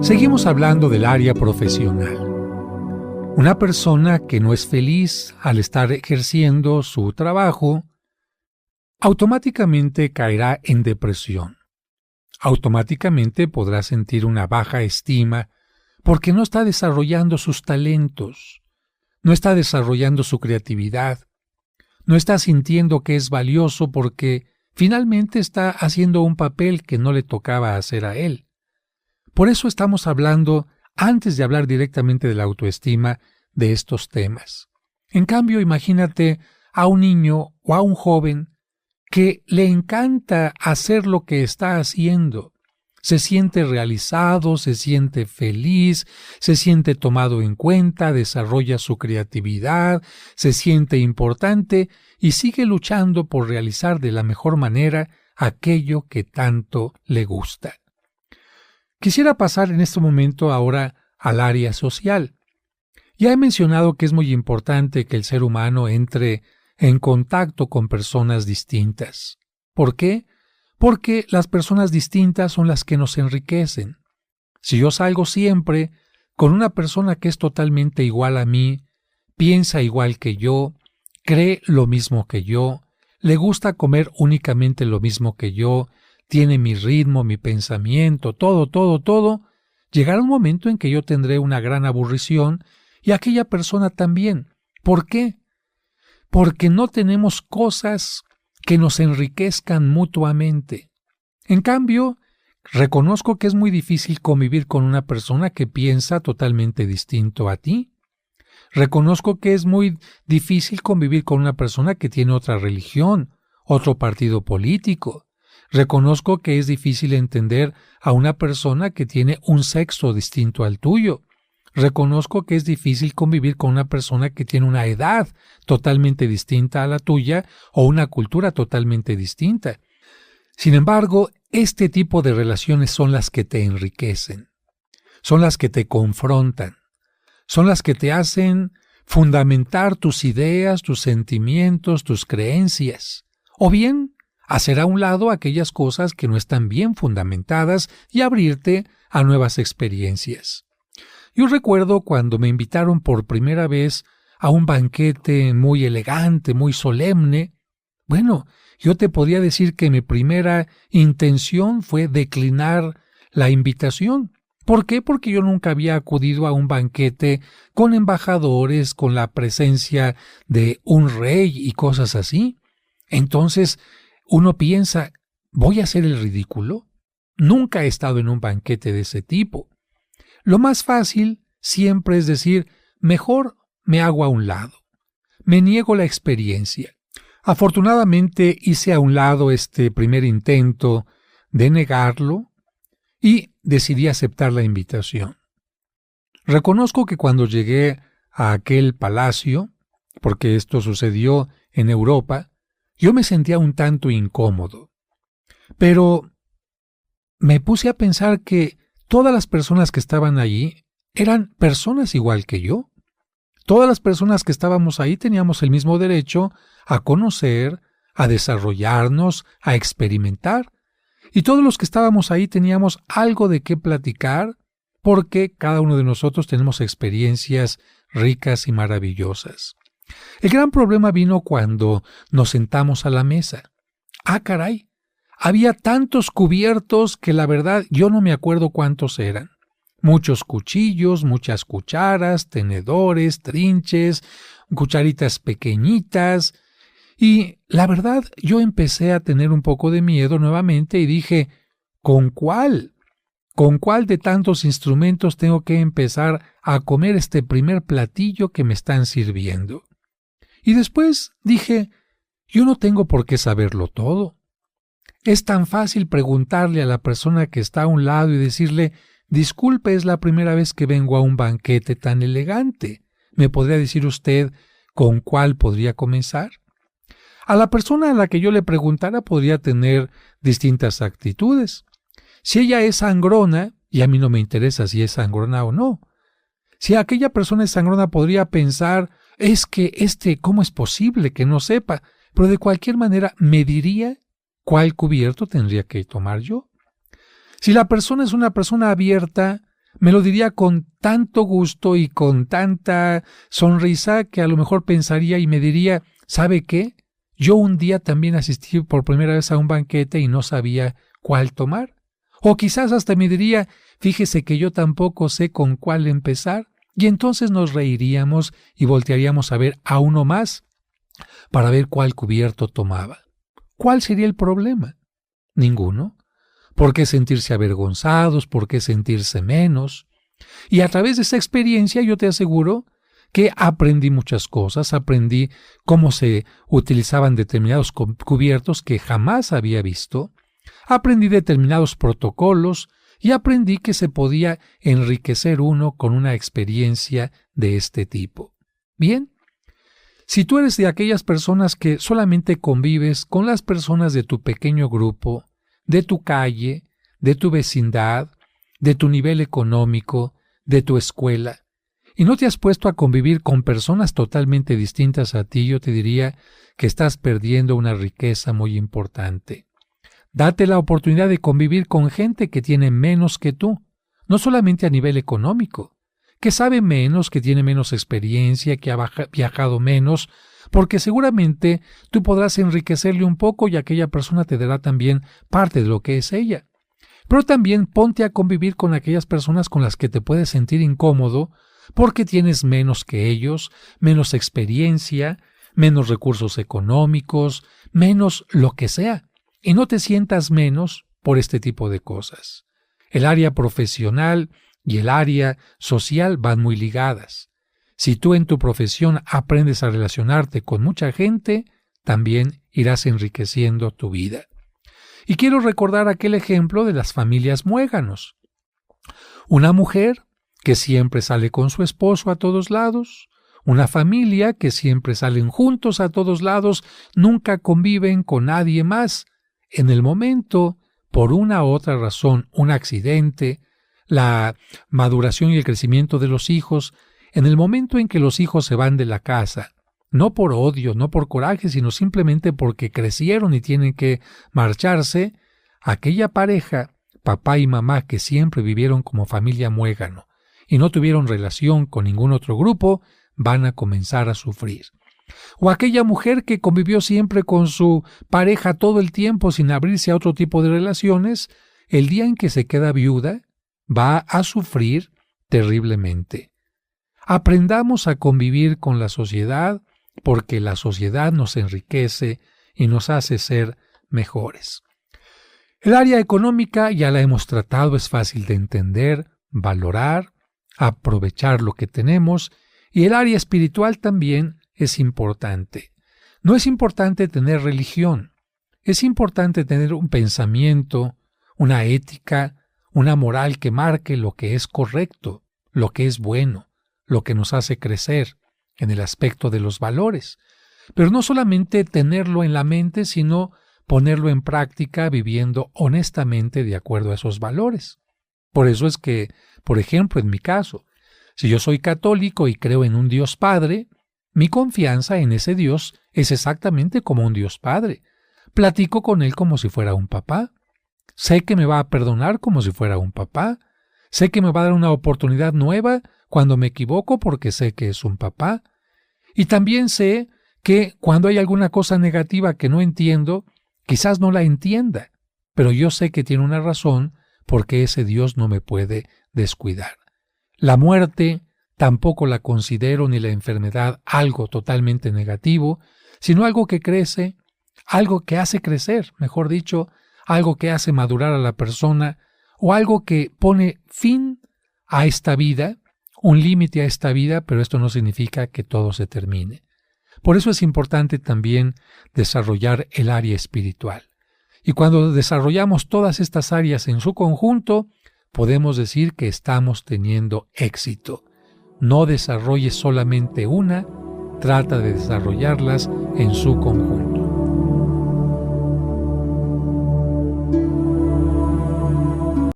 Seguimos hablando del área profesional. Una persona que no es feliz al estar ejerciendo su trabajo, automáticamente caerá en depresión. Automáticamente podrá sentir una baja estima porque no está desarrollando sus talentos, no está desarrollando su creatividad, no está sintiendo que es valioso porque finalmente está haciendo un papel que no le tocaba hacer a él. Por eso estamos hablando, antes de hablar directamente de la autoestima, de estos temas. En cambio, imagínate a un niño o a un joven que le encanta hacer lo que está haciendo. Se siente realizado, se siente feliz, se siente tomado en cuenta, desarrolla su creatividad, se siente importante y sigue luchando por realizar de la mejor manera aquello que tanto le gusta. Quisiera pasar en este momento ahora al área social. Ya he mencionado que es muy importante que el ser humano entre en contacto con personas distintas. ¿Por qué? Porque las personas distintas son las que nos enriquecen. Si yo salgo siempre con una persona que es totalmente igual a mí, piensa igual que yo, cree lo mismo que yo, le gusta comer únicamente lo mismo que yo, tiene mi ritmo, mi pensamiento, todo, llegará un momento en que yo tendré una gran aburrición y aquella persona también. ¿Por qué? Porque no tenemos cosas que nos enriquezcan mutuamente. En cambio, reconozco que es muy difícil convivir con una persona que piensa totalmente distinto a ti. Reconozco que es muy difícil convivir con una persona que tiene otra religión, otro partido político. Reconozco que es difícil entender a una persona que tiene un sexo distinto al tuyo. Reconozco que es difícil convivir con una persona que tiene una edad totalmente distinta a la tuya o una cultura totalmente distinta. Sin embargo, este tipo de relaciones son las que te enriquecen, son las que te confrontan, son las que te hacen fundamentar tus ideas, tus sentimientos, tus creencias, o bien hacer a un lado aquellas cosas que no están bien fundamentadas y abrirte a nuevas experiencias. Yo recuerdo cuando me invitaron por primera vez a un banquete muy elegante, muy solemne. Bueno, yo te podría decir que mi primera intención fue declinar la invitación. ¿Por qué? Porque yo nunca había acudido a un banquete con embajadores, con la presencia de un rey y cosas así. Entonces, uno piensa, ¿voy a hacer el ridículo? Nunca he estado en un banquete de ese tipo. Lo más fácil siempre es decir, mejor me hago a un lado. Me niego la experiencia. Afortunadamente hice a un lado este primer intento de negarlo y decidí aceptar la invitación. Reconozco que cuando llegué a aquel palacio, porque esto sucedió en Europa, yo me sentía un tanto incómodo, pero me puse a pensar que todas las personas que estaban allí eran personas igual que yo. Todas las personas que estábamos ahí teníamos el mismo derecho a conocer, a desarrollarnos, a experimentar. Y todos los que estábamos ahí teníamos algo de qué platicar porque cada uno de nosotros tenemos experiencias ricas y maravillosas. El gran problema vino cuando nos sentamos a la mesa. ¡Ah, caray! Había tantos cubiertos que la verdad yo no me acuerdo cuántos eran. Muchos cuchillos, muchas cucharas, tenedores, trinches, cucharitas pequeñitas. Y la verdad yo empecé a tener un poco de miedo nuevamente y dije, ¿con cuál? ¿Con cuál de tantos instrumentos tengo que empezar a comer este primer platillo que me están sirviendo? Y después dije, yo no tengo por qué saberlo todo. Es tan fácil preguntarle a la persona que está a un lado y decirle, disculpe, es la primera vez que vengo a un banquete tan elegante. ¿Me podría decir usted con cuál podría comenzar? A la persona a la que yo le preguntara podría tener distintas actitudes. Si ella es sangrona, y a mí no me interesa si es sangrona o no. Si aquella persona es sangrona podría pensar, es que ¿cómo es posible que no sepa? Pero de cualquier manera me diría cuál cubierto tendría que tomar yo. Si la persona es una persona abierta, Me lo diría con tanto gusto y con tanta sonrisa que a lo mejor pensaría y me diría, ¿sabe qué? Yo un día también asistí por primera vez a un banquete y no sabía cuál tomar. O quizás hasta me diría, fíjese que yo tampoco sé con cuál empezar. Y entonces nos reiríamos y voltearíamos a ver a uno más para ver cuál cubierto tomaba. ¿Cuál sería el problema? Ninguno. ¿Por qué sentirse avergonzados? ¿Por qué sentirse menos? Y a través de esa experiencia yo te aseguro que aprendí muchas cosas, aprendí cómo se utilizaban determinados cubiertos que jamás había visto, aprendí determinados protocolos y aprendí que se podía enriquecer uno con una experiencia de este tipo. Bien, si tú eres de aquellas personas que solamente convives con las personas de tu pequeño grupo, de tu calle, de tu vecindad, de tu nivel económico, de tu escuela, y no te has puesto a convivir con personas totalmente distintas a ti, yo te diría que estás perdiendo una riqueza muy importante. Date la oportunidad de convivir con gente que tiene menos que tú, no solamente a nivel económico, que sabe menos, que tiene menos experiencia, que ha viajado menos, porque seguramente tú podrás enriquecerle un poco y aquella persona te dará también parte de lo que es ella. Pero también ponte a convivir con aquellas personas con las que te puedes sentir incómodo porque tienes menos que ellos, menos experiencia, menos recursos económicos, menos lo que sea. Y no te sientas menos por este tipo de cosas. El área profesional y el área social van muy ligadas. Si tú en tu profesión aprendes a relacionarte con mucha gente, también irás enriqueciendo tu vida. Y quiero recordar aquel ejemplo de las familias muéganos. Una mujer que siempre sale con su esposo a todos lados, una familia que siempre salen juntos a todos lados, nunca conviven con nadie más. En el momento, por una u otra razón, un accidente, la maduración y el crecimiento de los hijos, en el momento en que los hijos se van de la casa, no por odio, no por coraje, sino simplemente porque crecieron y tienen que marcharse, aquella pareja, papá y mamá que siempre vivieron como familia muégano y no tuvieron relación con ningún otro grupo, van a comenzar a sufrir. O aquella mujer que convivió siempre con su pareja todo el tiempo sin abrirse a otro tipo de relaciones, el día en que se queda viuda, va a sufrir terriblemente. Aprendamos a convivir con la sociedad porque la sociedad nos enriquece y nos hace ser mejores. El área económica ya la hemos tratado, es fácil de entender, valorar, aprovechar lo que tenemos, y el área espiritual también es importante. No es importante tener religión, es importante tener un pensamiento, una ética, una moral que marque lo que es correcto, lo que es bueno, lo que nos hace crecer en el aspecto de los valores. Pero no solamente tenerlo en la mente, sino ponerlo en práctica viviendo honestamente de acuerdo a esos valores. Por eso es que, por ejemplo, en mi caso, si yo soy católico y creo en un Dios Padre, mi confianza en ese Dios es exactamente como un Dios Padre. Platico con Él como si fuera un papá. Sé que me va a perdonar como si fuera un papá. Sé que me va a dar una oportunidad nueva cuando me equivoco porque sé que es un papá. Y también sé que cuando hay alguna cosa negativa que no entiendo, quizás no la entienda, pero yo sé que tiene una razón porque ese Dios no me puede descuidar. La muerte tampoco la considero ni la enfermedad algo totalmente negativo, sino algo que crece, algo que hace crecer, mejor dicho, algo que hace madurar a la persona o algo que pone fin a esta vida, un límite a esta vida, pero esto no significa que todo se termine. Por eso es importante también desarrollar el área espiritual. Y cuando desarrollamos todas estas áreas en su conjunto, podemos decir que estamos teniendo éxito. No desarrolles solamente una, trata de desarrollarlas en su conjunto.